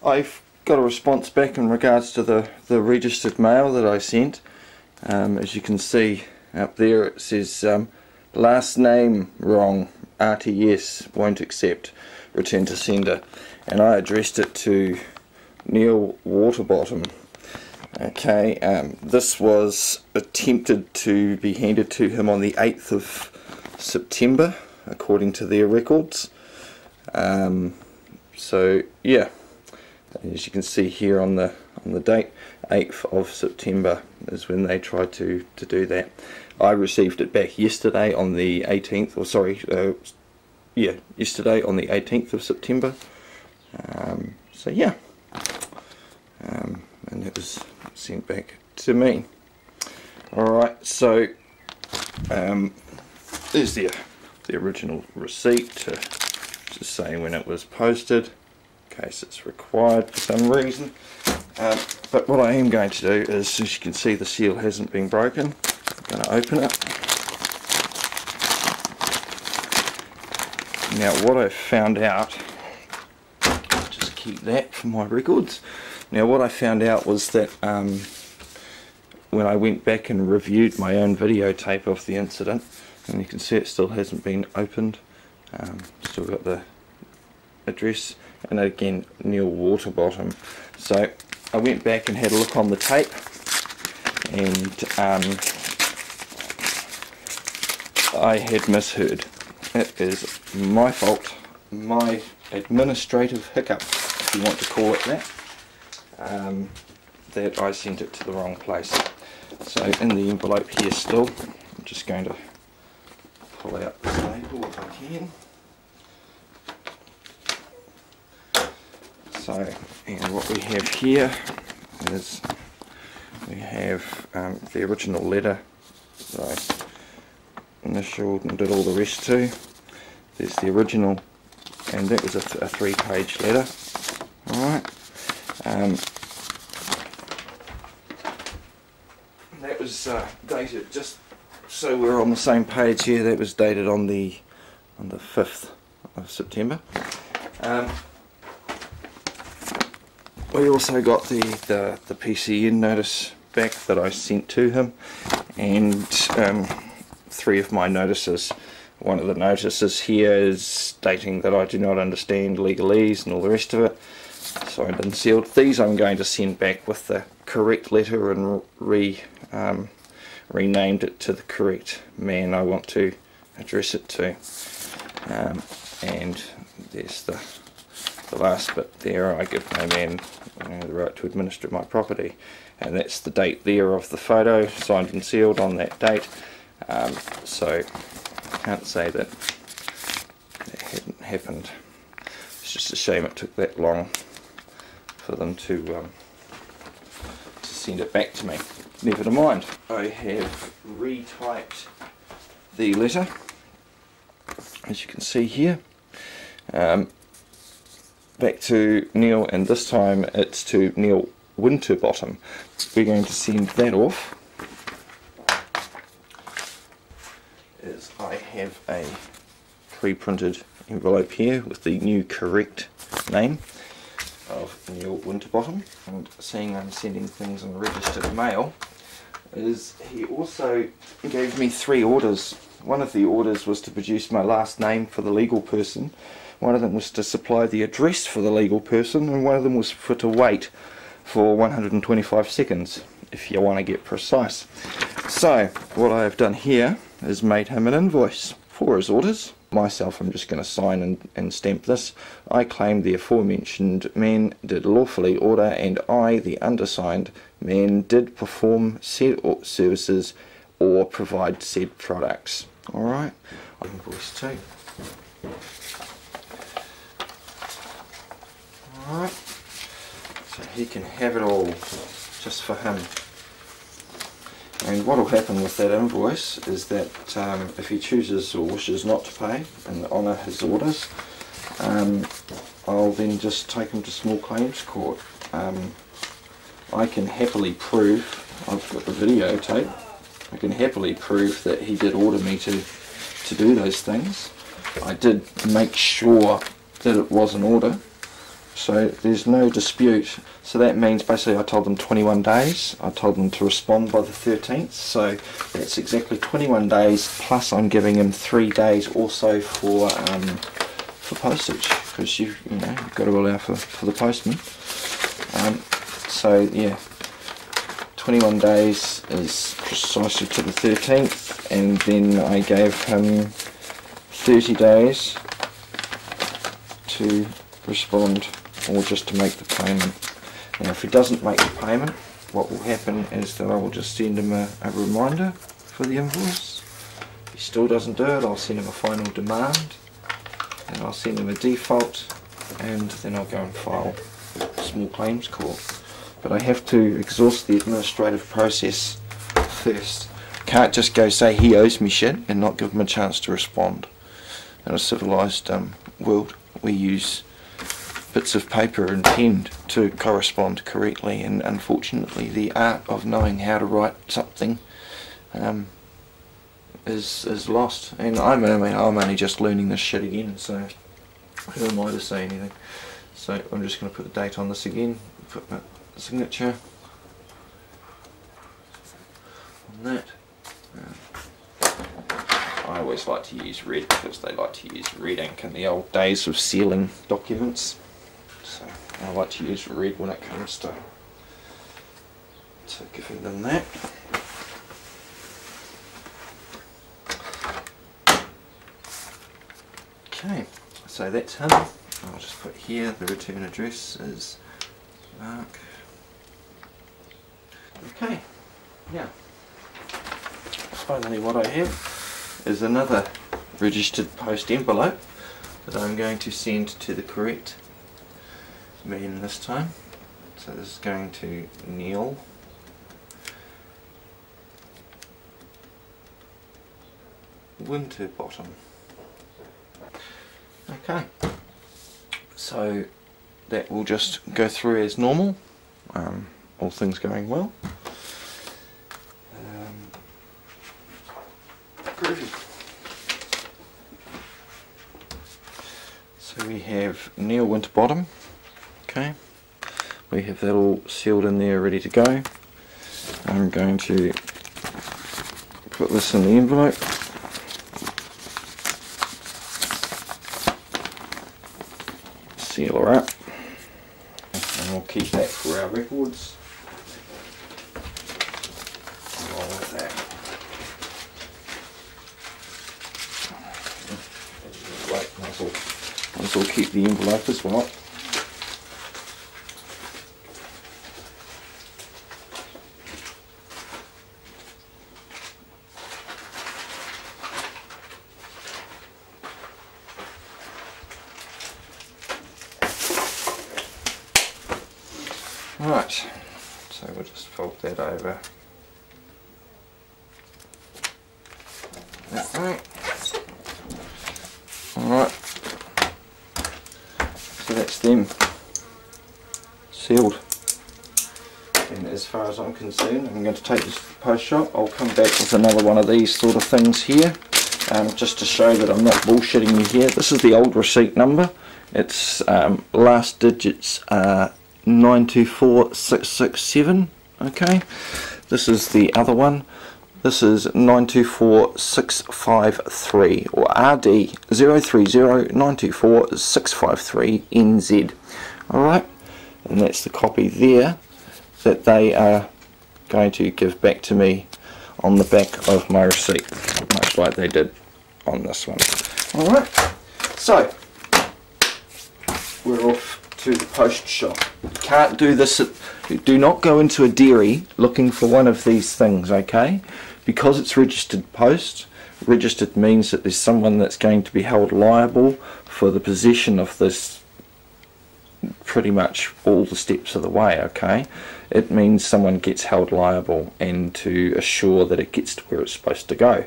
I've got a response back in regards to the registered mail that I sent. As you can see up there, it says last name wrong, RTS, won't accept, return to sender, and I addressed it to Neil Waterbottom. Okay, this was attempted to be handed to him on the 8th of September, according to their records. So yeah, as you can see here on the date, 8th of September is when they tried to do that. I received it back yesterday on the 18th, or sorry, yesterday on the 18th of September. So yeah, and it was sent back to me. Alright, so there's the original receipt, just saying when it was posted, in case it's required for some reason. But what I am going to do is, as you can see, the seal hasn't been broken. I'm going to open it. Now what I found out, just keep that for my records. Now what I found out was that when I went back and reviewed my own videotape of the incident, and you can see it still hasn't been opened, still got the address, and again Neil Waterbottom. So I went back and had a look on the tape, and I had misheard. It is my fault, my administrative hiccup, if you want to call it that, that I sent it to the wrong place. So in the envelope here still, I'm just going to pull out the label if I can. So, and what we have here is we have the original letter that I initialed and did all the rest to. There's the original, and that was a 3-page letter. Alright. That was dated, just so we're on the same page here, that was dated on the 5th of September. We also got the PCN notice back that I sent to him, and 3 of my notices. One of the notices here is stating that I do not understand legalese and all the rest of it, signed and sealed. These I'm going to send back with the correct letter and renamed it to the correct man I want to address it to. And there's the last bit there, I give my man the right to administer my property, and that's the date there of the photo, signed and sealed on that date. So I can't say that hadn't happened. It's just a shame it took that long for them to send it back to me. Never mind. I have retyped the letter, as you can see here, back to Neil, and this time it's to Neil Winterbottom. We're going to send that off. As I have a pre-printed envelope here with the new correct name of Neil Winterbottom, and seeing I'm sending things on registered mail, is he also gave me 3 orders. One of the orders was to produce my last name for the legal person, one of them was to supply the address for the legal person, and one of them was to wait for 125 seconds, if you want to get precise. So what I have done here is made him an invoice for his orders. Myself, I'm just going to sign and stamp this. I claim the aforementioned man did lawfully order, and I, the undersigned man, did perform said services or provide said products. Alright, invoice 2. Alright, so he can have it all just for him. And what will happen with that invoice is that if he chooses or wishes not to pay and honour his orders, I'll then just take him to small claims court. I can happily prove, I've got the videotape, I can happily prove that he did order me to do those things. I did make sure that it was an order, So there's no dispute. So that means basically I told them 21 days. I told them to respond by the 13th. So that's exactly 21 days, plus I'm giving them 3 days also for postage, because you've got to allow for the postman. So yeah, 21 days is precisely to the 13th, and then I gave him 30 days to respond, or just to make the payment. Now if he doesn't make the payment, what will happen is that I will just send him a reminder for the invoice. If he still doesn't do it, I'll send him a final demand, and I'll send him a default, and then I'll go and file a small claims court. But I have to exhaust the administrative process first. Can't just go say he owes me shit and not give him a chance to respond. In a civilised world, we use bits of paper and pen to correspond correctly, and unfortunately the art of knowing how to write something is lost. And I'm only just learning this shit again, so who am I to say anything? So I'm just going to put the date on this again, put my signature on that. I always like to use red because they like to use red ink in the old days of sealing documents. So I like to use red when it comes to giving them that. Okay, so that's him. I'll just put here the return address is Mark. Okay, now finally what I have is another registered post envelope that I'm going to send to the correct man this time. So this is going to Neil Winterbottom. Okay, so that will just go through as normal, all things going well. Groovy. So we have Neil Winterbottom. Okay, we have that all sealed in there, ready to go. I'm going to put this in the envelope. Seal her up, and we'll keep that for our records. Along with that. Wait, might as well keep the envelope as well. Right, so we'll just fold that over that way. Alright, so that's them sealed. And as far as I'm concerned, I'm going to take this to the post shop. I'll come back with another one of these sort of things here, just to show that I'm not bullshitting you here. This is the old receipt number. Its last digits are 924667. Okay, this is the other one. This is 924653, or RD 030924653NZ. Alright, and that's the copy there that they are going to give back to me on the back of my receipt, much like they did on this one. Alright, so we're off to the post shop. You can't do this do not go into a dairy looking for one of these things, okay? Because it's registered post. Registered means that there's someone that's going to be held liable for the possession of this pretty much all the steps of the way, okay? It means someone gets held liable, and to assure that it gets to where it's supposed to go.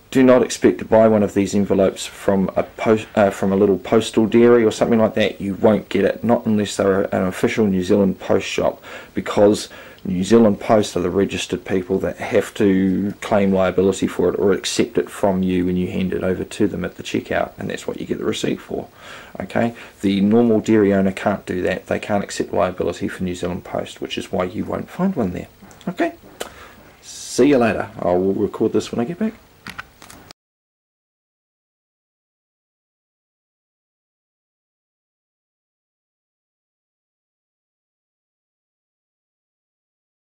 Do not expect to buy one of these envelopes from a little postal dairy or something like that. You won't get it, not unless they're an official New Zealand post shop, because New Zealand Post are the registered people that have to claim liability for it or accept it from you when you hand it over to them at the checkout, and that's what you get the receipt for. Okay, the normal dairy owner can't do that. They can't accept liability for New Zealand Post, which is why you won't find one there. Okay, see you later. I will record this when I get back.